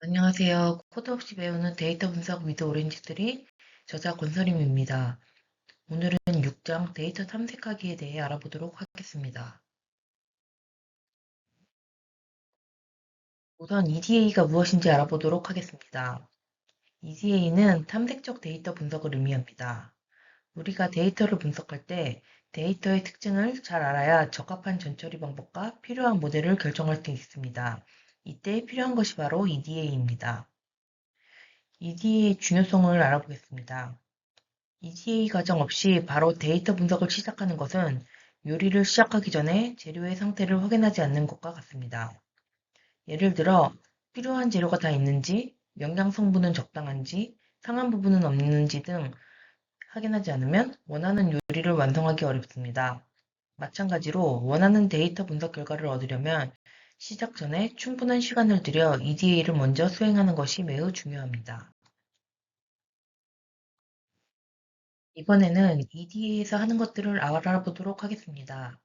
안녕하세요. 코드 없이 배우는 데이터 분석 위드 오렌지3 저자 권서림입니다. 오늘은 6장 데이터 탐색하기에 대해 알아보도록 하겠습니다. 우선 EDA가 무엇인지 알아보도록 하겠습니다. EDA는 탐색적 데이터 분석을 의미합니다. 우리가 데이터를 분석할 때 데이터의 특징을 잘 알아야 적합한 전처리 방법과 필요한 모델을 결정할 수 있습니다. 이때 필요한 것이 바로 EDA입니다. EDA의 중요성을 알아보겠습니다. EDA 과정 없이 바로 데이터 분석을 시작하는 것은 요리를 시작하기 전에 재료의 상태를 확인하지 않는 것과 같습니다. 예를 들어 필요한 재료가 다 있는지, 영양 성분은 적당한지, 상한 부분은 없는지 등 확인하지 않으면 원하는 요리를 완성하기 어렵습니다. 마찬가지로 원하는 데이터 분석 결과를 얻으려면 시작 전에 충분한 시간을 들여 EDA를 먼저 수행하는 것이 매우 중요합니다. 이번에는 EDA에서 하는 것들을 알아보도록 하겠습니다.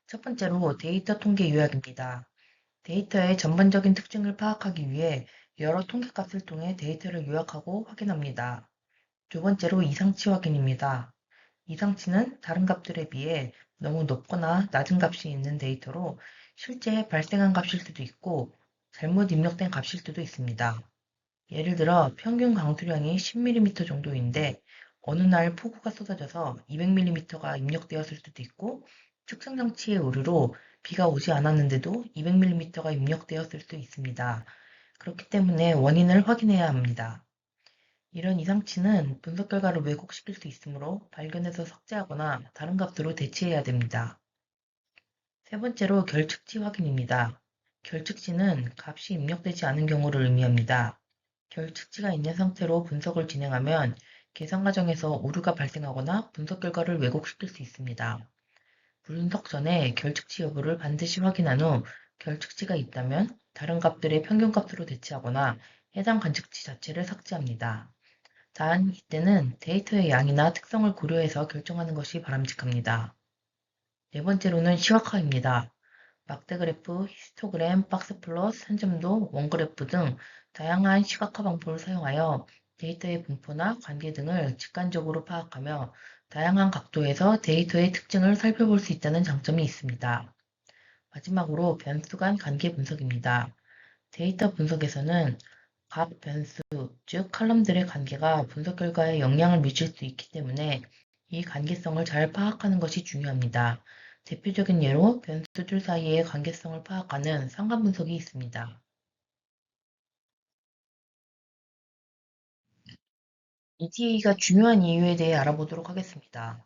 첫 번째로 데이터 통계 요약입니다. 데이터의 전반적인 특징을 파악하기 위해 여러 통계값을 통해 데이터를 요약하고 확인합니다. 두 번째로 이상치 확인입니다. 이상치는 다른 값들에 비해 너무 높거나 낮은 값이 있는 데이터로 실제 발생한 값일 수도 있고 잘못 입력된 값일 수도 있습니다. 예를 들어 평균 강수량이 10mm 정도인데 어느 날 폭우가 쏟아져서 200mm가 입력되었을 수도 있고 측정 장치의 오류로 비가 오지 않았는데도 200mm가 입력되었을 수도 있습니다. 그렇기 때문에 원인을 확인해야 합니다. 이런 이상치는 분석 결과를 왜곡시킬 수 있으므로 발견해서 삭제하거나 다른 값으로 대체해야 됩니다. 세 번째로 결측치 확인입니다. 결측치는 값이 입력되지 않은 경우를 의미합니다. 결측치가 있는 상태로 분석을 진행하면 계산 과정에서 오류가 발생하거나 분석 결과를 왜곡시킬 수 있습니다. 분석 전에 결측치 여부를 반드시 확인한 후 결측치가 있다면 다른 값들의 평균값으로 대체하거나 해당 관측치 자체를 삭제합니다. 단, 이때는 데이터의 양이나 특성을 고려해서 결정하는 것이 바람직합니다. 네 번째로는 시각화입니다. 막대 그래프, 히스토그램, 박스플롯, 산점도, 원그래프 등 다양한 시각화 방법을 사용하여 데이터의 분포나 관계 등을 직관적으로 파악하며 다양한 각도에서 데이터의 특징을 살펴볼 수 있다는 장점이 있습니다. 마지막으로 변수 간 관계 분석입니다. 데이터 분석에서는 각 변수, 즉 칼럼들의 관계가 분석 결과에 영향을 미칠 수 있기 때문에 이 관계성을 잘 파악하는 것이 중요합니다. 대표적인 예로 변수들 사이의 관계성을 파악하는 상관 분석이 있습니다. EDA가 중요한 이유에 대해 알아보도록 하겠습니다.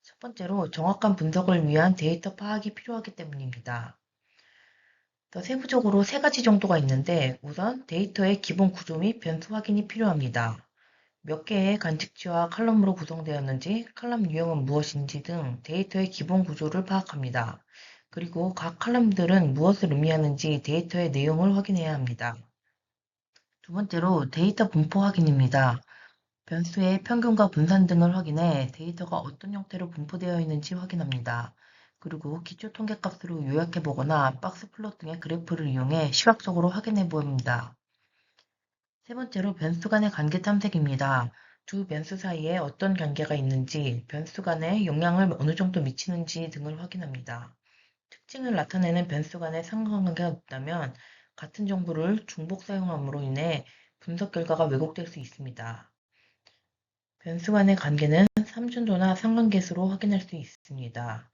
첫 번째로 정확한 분석을 위한 데이터 파악이 필요하기 때문입니다. 더 세부적으로 세 가지 정도가 있는데 우선 데이터의 기본 구조 및 변수 확인이 필요합니다. 몇 개의 관측치와 칼럼으로 구성되었는지, 칼럼 유형은 무엇인지 등 데이터의 기본 구조를 파악합니다. 그리고 각 칼럼들은 무엇을 의미하는지 데이터의 내용을 확인해야 합니다. 두 번째로 데이터 분포 확인입니다. 변수의 평균과 분산 등을 확인해 데이터가 어떤 형태로 분포되어 있는지 확인합니다. 그리고 기초 통계값으로 요약해 보거나 박스 플롯 등의 그래프를 이용해 시각적으로 확인해 봅니다. 세 번째로 변수 간의 관계 탐색입니다. 두 변수 사이에 어떤 관계가 있는지, 변수 간에 영향을 어느 정도 미치는지 등을 확인합니다. 특징을 나타내는 변수 간의 상관관계가 없다면 같은 정보를 중복 사용함으로 인해 분석 결과가 왜곡될 수 있습니다. 변수 간의 관계는 삼중도나 상관계수로 확인할 수 있습니다.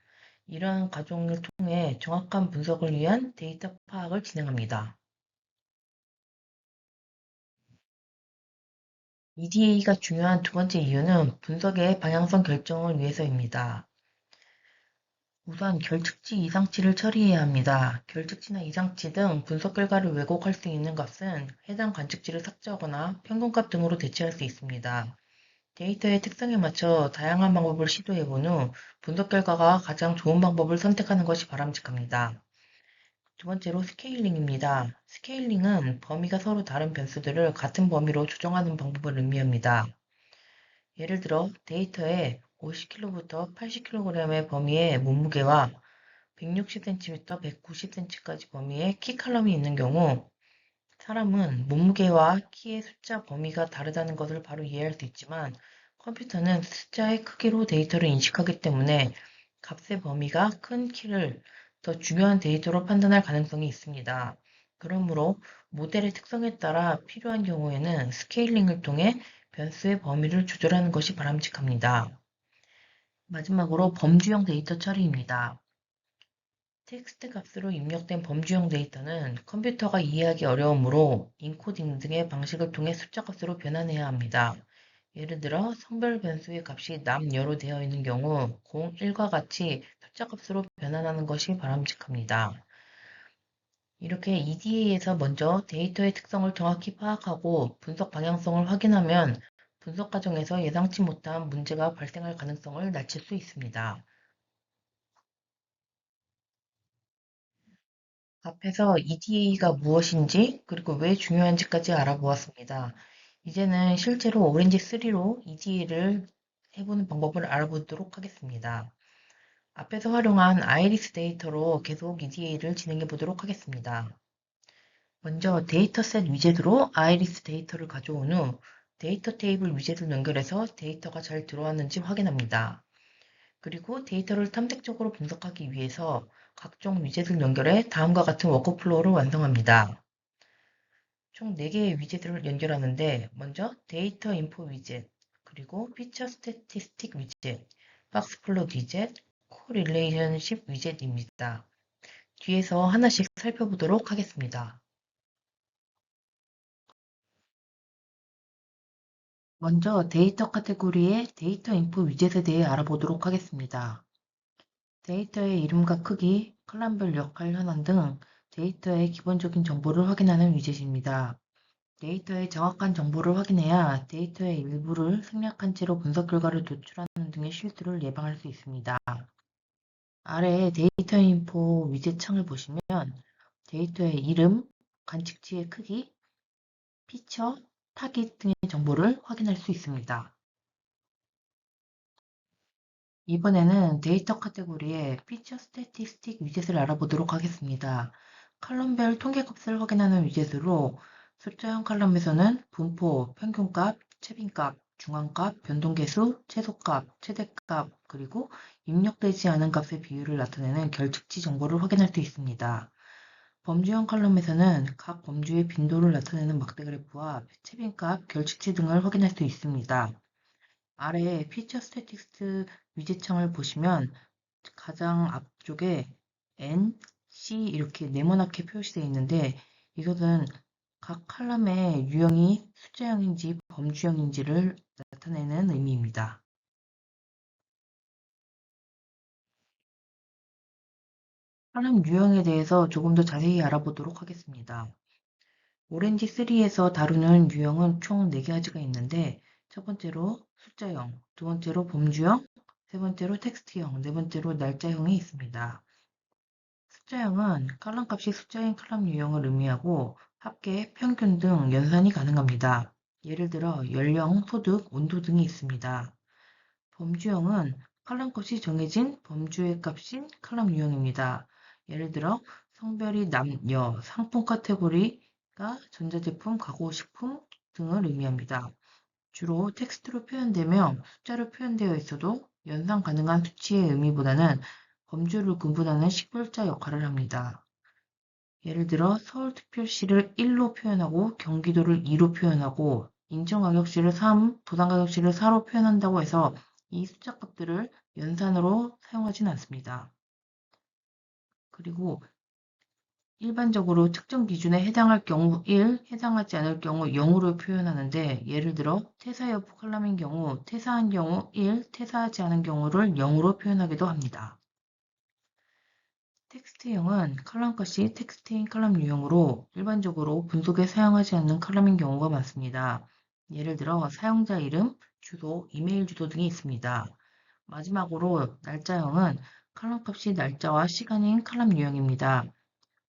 이러한 과정을 통해 정확한 분석을 위한 데이터 파악을 진행합니다. EDA가 중요한 두 번째 이유는 분석의 방향성 결정을 위해서입니다. 우선 결측치 이상치를 처리해야 합니다. 결측치나 이상치 등 분석 결과를 왜곡할 수 있는 것은 해당 관측치를 삭제하거나 평균값 등으로 대체할 수 있습니다. 데이터의 특성에 맞춰 다양한 방법을 시도해 본 후 분석 결과가 가장 좋은 방법을 선택하는 것이 바람직합니다. 두 번째로 스케일링입니다. 스케일링은 범위가 서로 다른 변수들을 같은 범위로 조정하는 방법을 의미합니다. 예를 들어 데이터에 50kg부터 80kg의 범위의 몸무게와 160cm, 190cm까지 범위의 키 칼럼이 있는 경우 사람은 몸무게와 키의 숫자 범위가 다르다는 것을 바로 이해할 수 있지만 컴퓨터는 숫자의 크기로 데이터를 인식하기 때문에 값의 범위가 큰 키를 더 중요한 데이터로 판단할 가능성이 있습니다. 그러므로 모델의 특성에 따라 필요한 경우에는 스케일링을 통해 변수의 범위를 조절하는 것이 바람직합니다. 마지막으로 범주형 데이터 처리입니다. 텍스트 값으로 입력된 범주형 데이터는 컴퓨터가 이해하기 어려우므로 인코딩 등의 방식을 통해 숫자 값으로 변환해야 합니다. 예를 들어 성별 변수의 값이 남녀로 되어 있는 경우 0, 1과 같이 숫자 값으로 변환하는 것이 바람직합니다. 이렇게 EDA에서 먼저 데이터의 특성을 정확히 파악하고 분석 방향성을 확인하면 분석 과정에서 예상치 못한 문제가 발생할 가능성을 낮출 수 있습니다. 앞에서 EDA가 무엇인지 그리고 왜 중요한지까지 알아보았습니다. 이제는 실제로 오렌지3로 EDA를 해보는 방법을 알아보도록 하겠습니다. 앞에서 활용한 아이리스 데이터로 계속 EDA를 진행해 보도록 하겠습니다. 먼저 데이터셋 위젯으로 아이리스 데이터를 가져온 후 데이터 테이블 위젯을 연결해서 데이터가 잘 들어왔는지 확인합니다. 그리고 데이터를 탐색적으로 분석하기 위해서 각종 위젯을 연결해 다음과 같은 워크플로우를 완성합니다. 총 4개의 위젯을 연결하는데 먼저 데이터 인포 위젯, 그리고 피처 스태티스틱 위젯, 박스 플롯 위젯, 코릴레이션십 위젯입니다. 뒤에서 하나씩 살펴보도록 하겠습니다. 먼저 데이터 카테고리의 데이터 인포 위젯에 대해 알아보도록 하겠습니다. 데이터의 이름과 크기, 컬럼별 역할 현황 등 데이터의 기본적인 정보를 확인하는 위젯입니다. 데이터의 정확한 정보를 확인해야 데이터의 일부를 생략한 채로 분석 결과를 도출하는 등의 실수를 예방할 수 있습니다. 아래 데이터 인포 위젯 창을 보시면 데이터의 이름, 관측치의 크기, 피처, 타깃 등의 정보를 확인할 수 있습니다. 이번에는 데이터 카테고리의 피처 스태티스틱 위젯을 알아보도록 하겠습니다. 컬럼별 통계값을 확인하는 위젯으로 숫자형 컬럼에서는 분포, 평균값, 최빈값, 중앙값, 변동계수, 최소값, 최대값, 그리고 입력되지 않은 값의 비율을 나타내는 결측치 정보를 확인할 수 있습니다. 범주형 컬럼에서는 각 범주의 빈도를 나타내는 막대 그래프와 최빈값, 결측치 등을 확인할 수 있습니다. 아래 피처 스태틱스 위젯창을 보시면 가장 앞쪽에 N, C 이렇게 네모나게 표시되어 있는데 이것은 각 칼럼의 유형이 숫자형인지 범주형인지를 나타내는 의미입니다. 칼럼 유형에 대해서 조금 더 자세히 알아보도록 하겠습니다. 오렌지3에서 다루는 유형은 총 4가지가 있는데 첫 번째로 숫자형, 두 번째로 범주형, 세 번째로 텍스트형, 네 번째로 날짜형이 있습니다. 숫자형은 칼럼값이 숫자인 칼럼 유형을 의미하고 합계, 평균 등 연산이 가능합니다. 예를 들어 연령, 소득, 온도 등이 있습니다. 범주형은 칼럼값이 정해진 범주의 값인 칼럼 유형입니다. 예를 들어 성별이 남, 여, 상품 카테고리가 전자제품, 가구식품 등을 의미합니다. 주로 텍스트로 표현되며 숫자로 표현되어 있어도 연상 가능한 수치의 의미보다는 범주를 구분하는 식별자 역할을 합니다. 예를 들어 서울특별시를 1로 표현하고 경기도를 2로 표현하고 인천광역시를 3, 부산광역시를 4로 표현한다고 해서 이 숫자 값들을 연산으로 사용하진 않습니다. 그리고 일반적으로 특정 기준에 해당할 경우 1, 해당하지 않을 경우 0으로 표현하는데 예를 들어 퇴사 여부 컬럼인 경우 퇴사한 경우 1, 퇴사하지 않은 경우를 0으로 표현하기도 합니다. 텍스트형은 컬럼값이 텍스트인 컬럼 유형으로 일반적으로 분석에 사용하지 않는 컬럼인 경우가 많습니다. 예를 들어 사용자 이름, 주소, 이메일 주소 등이 있습니다. 마지막으로 날짜형은 컬럼값이 날짜와 시간인 컬럼 유형입니다.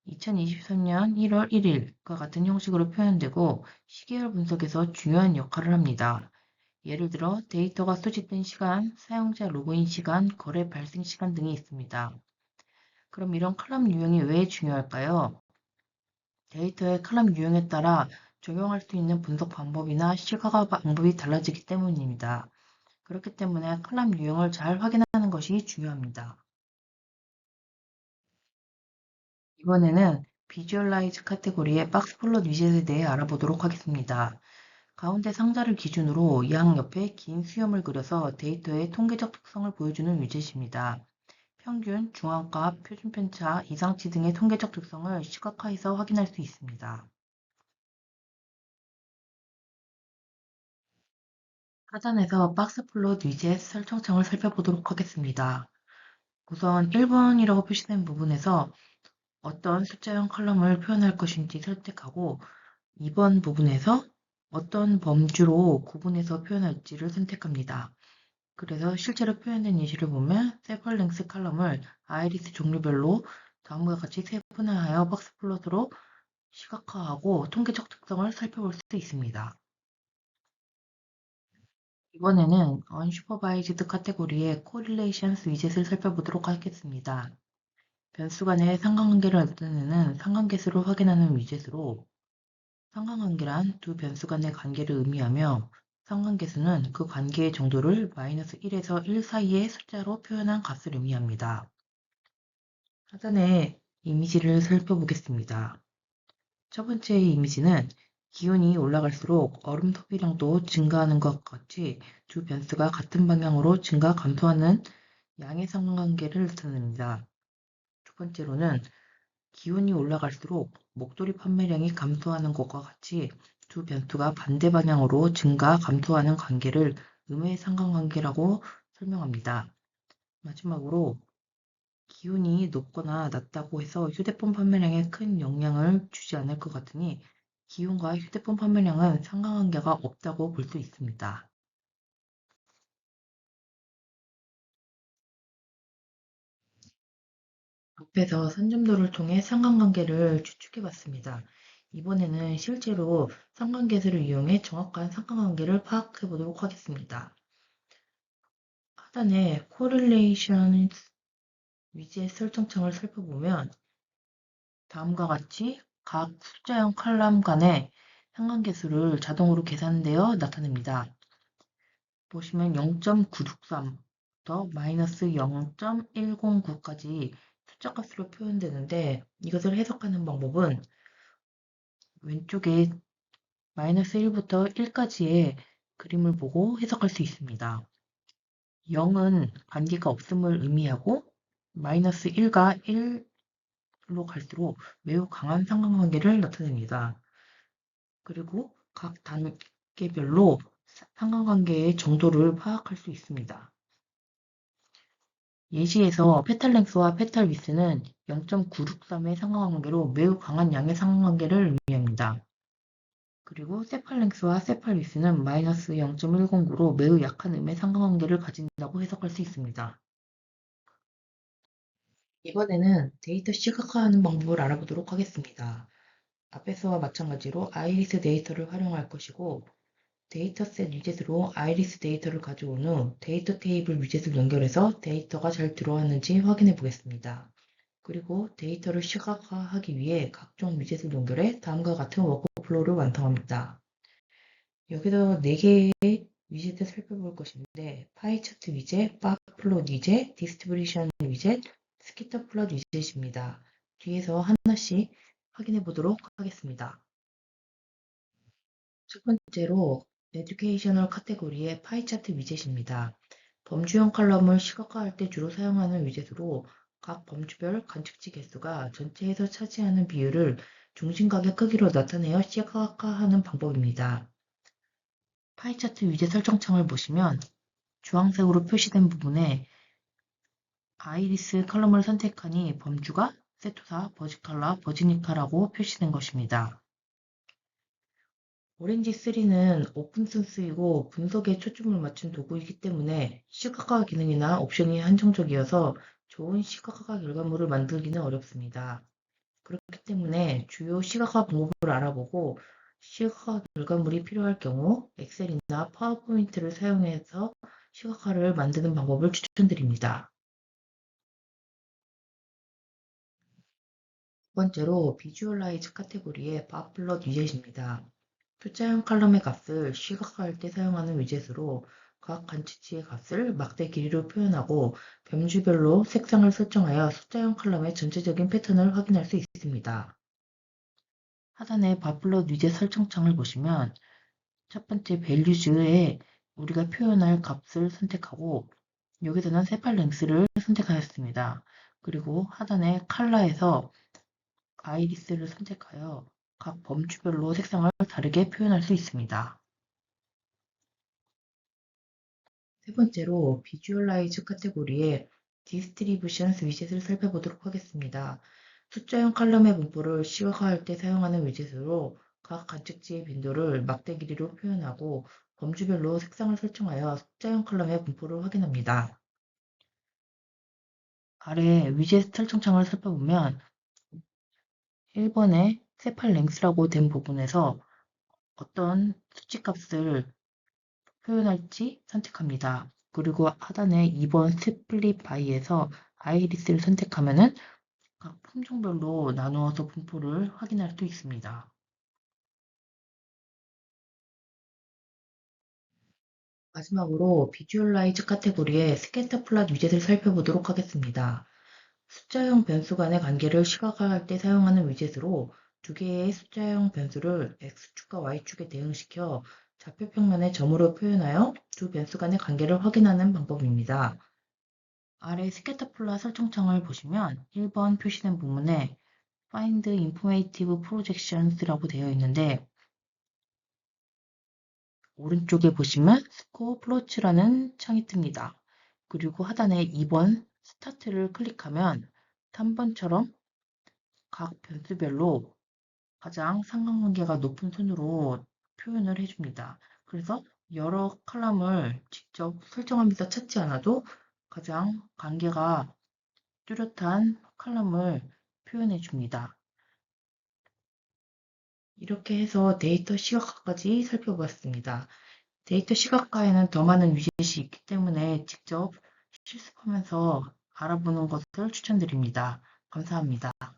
2023년 1월 1일과 같은 형식으로 표현되고 시계열 분석에서 중요한 역할을 합니다. 예를 들어 데이터가 수집된 시간, 사용자 로그인 시간, 거래 발생 시간 등이 있습니다. 그럼 이런 컬럼 유형이 왜 중요할까요? 데이터의 칼럼 유형에 따라 적용할 수 있는 분석 방법이나 시각화 방법이 달라지기 때문입니다. 그렇기 때문에 칼럼 유형을 잘 확인하는 것이 중요합니다. 이번에는 비주얼라이즈 카테고리의 박스 플롯 위젯에 대해 알아보도록 하겠습니다. 가운데 상자를 기준으로 양 옆에 긴 수염을 그려서 데이터의 통계적 특성을 보여주는 위젯입니다. 평균, 중앙값, 표준 편차, 이상치 등의 통계적 특성을 시각화해서 확인할 수 있습니다. 하단에서 박스 플롯 위젯 설정창을 살펴보도록 하겠습니다. 우선 1번이라고 표시된 부분에서 어떤 숫자형 컬럼을 표현할 것인지 선택하고 2번 부분에서 어떤 범주로 구분해서 표현할지를 선택합니다. 그래서 실제로 표현된 예시를 보면 세펄랭스 칼럼을 아이리스 종류별로 다음과 같이 세분화하여 박스 플롯으로 시각화하고 통계적 특성을 살펴볼 수 있습니다. 이번에는 unsupervised 카테고리의 correlations 위젯을 살펴보도록 하겠습니다. 변수 간의 상관관계를 나타내는 상관계수를 확인하는 위젯으로 상관관계란 두 변수 간의 관계를 의미하며 상관계수는 그 관계의 정도를 -1에서 1 사이의 숫자로 표현한 값을 의미합니다. 하단의 이미지를 살펴보겠습니다. 첫 번째 이미지는 기온이 올라갈수록 얼음 소비량도 증가하는 것 같이 두 변수가 같은 방향으로 증가 감소하는 양의 상관관계를 나타냅니다. 두 번째로는 기온이 올라갈수록 목도리 판매량이 감소하는 것과 같이 두 변수가 반대 방향으로 증가 감소하는 관계를 음의 상관관계라고 설명합니다. 마지막으로 기온이 높거나 낮다고 해서 휴대폰 판매량에 큰 영향을 주지 않을 것 같으니 기온과 휴대폰 판매량은 상관관계가 없다고 볼 수 있습니다. 앞에서 선점도를 통해 상관관계를 추측해봤습니다. 이번에는 실제로 상관계수를 이용해 정확한 상관관계를 파악해 보도록 하겠습니다. 하단에 correlation 위젯 설정창을 살펴보면 다음과 같이 각 숫자형 칼럼 간의 상관계수를 자동으로 계산되어 나타냅니다. 보시면 0.963부터 -0.109까지 숫자값으로 표현되는데 이것을 해석하는 방법은 왼쪽에 -1부터 1까지의 그림을 보고 해석할 수 있습니다. 0은 관계가 없음을 의미하고 -1과 1로 갈수록 매우 강한 상관관계를 나타냅니다. 그리고 각 단계별로 상관관계의 정도를 파악할 수 있습니다. 예시에서 페탈랭스와 페탈 위스는 0.963의 상관관계로 매우 강한 양의 상관관계를 의미합니다. 그리고 세팔랭스와 세팔 위스는 -0.109로 매우 약한 음의 상관관계를 가진다고 해석할 수 있습니다. 이번에는 데이터 시각화하는 방법을 알아보도록 하겠습니다. 앞에서와 마찬가지로 아이리스 데이터를 활용할 것이고 데이터셋 위젯으로 아이리스 데이터를 가져온 후 데이터 테이블 위젯을 연결해서 데이터가 잘 들어왔는지 확인해 보겠습니다. 그리고 데이터를 시각화하기 위해 각종 위젯을 연결해 다음과 같은 워크플로우를 완성합니다. 여기서 4개의 위젯을 살펴볼 것인데 파이 차트 위젯, 바 플롯 위젯, 디스트리뷰션 위젯, 스키터 플롯 위젯입니다. 뒤에서 하나씩 확인해 보도록 하겠습니다. 첫 번째로 에듀케이셔널 카테고리의 파이 차트 위젯입니다. 범주형 칼럼을 시각화할 때 주로 사용하는 위젯으로 각 범주별 관측지 개수가 전체에서 차지하는 비율을 중심각의 크기로 나타내어 시각화하는 방법입니다. 파이 차트 위젯 설정창을 보시면 주황색으로 표시된 부분에 아이리스 컬럼을 선택하니 범주가 세토사, 버지칼라, 버지니카라고 표시된 것입니다. 오렌지 3는 오픈소스이고 분석에 초점을 맞춘 도구이기 때문에 시각화 기능이나 옵션이 한정적이어서 좋은 시각화 결과물을 만들기는 어렵습니다. 그렇기 때문에 주요 시각화 방법을 알아보고 시각화 결과물이 필요할 경우 엑셀이나 파워포인트를 사용해서 시각화를 만드는 방법을 추천드립니다. 번째로 비주얼라이즈 카테고리의 바플럿 위젯입니다. 숫자형 칼럼의 값을 시각화할 때 사용하는 위젯으로 각 관측지의 값을 막대 길이로 표현하고 범주별로 색상을 설정하여 숫자형 칼럼의 전체적인 패턴을 확인할 수 있습니다. 하단의 바플럿 위젯 설정창을 보시면 첫 번째 values에 우리가 표현할 값을 선택하고 여기서는 세팔 랭스를 선택하였습니다. 그리고 하단의 컬러에서 아이리스를 선택하여 각 범주별로 색상을 다르게 표현할 수 있습니다. 세 번째로 비주얼라이즈 카테고리의 디스트리뷰션스 위젯을 살펴보도록 하겠습니다. 숫자형 칼럼의 분포를 시각화할 때 사용하는 위젯으로 각 관측지의 빈도를 막대 길이로 표현하고 범주별로 색상을 설정하여 숫자형 칼럼의 분포를 확인합니다. 아래 위젯 설정창을 살펴보면 1번에 세팔 랭스라고 된 부분에서 어떤 수치값을 표현할지 선택합니다. 그리고 하단에 2번 스플릿 바이에서 아이리스를 선택하면은 각 품종별로 나누어서 분포를 확인할 수 있습니다. 마지막으로 비주얼라이즈 카테고리의 스캐터 플롯 위젯을 살펴보도록 하겠습니다. 숫자형 변수 간의 관계를 시각화할 때 사용하는 위젯으로 두 개의 숫자형 변수를 X축과 Y축에 대응시켜 좌표평면의 점으로 표현하여 두 변수 간의 관계를 확인하는 방법입니다. 아래 스캐터 플롯 설정창을 보시면 1번 표시된 부분에 Find Informative Projections라고 되어 있는데 오른쪽에 보시면 스코어 플로츠라는 창이 뜹니다. 그리고 하단에 2번 스타트를 클릭하면 3번처럼 각 변수별로 가장 상관관계가 높은 순으로 표현을 해줍니다. 그래서 여러 칼럼을 직접 설정하면서 찾지 않아도 가장 관계가 뚜렷한 칼럼을 표현해 줍니다. 이렇게 해서 데이터 시각화까지 살펴보았습니다. 데이터 시각화에는 더 많은 위젯이 있기 때문에 직접 실습하면서 알아보는 것을 추천드립니다. 감사합니다.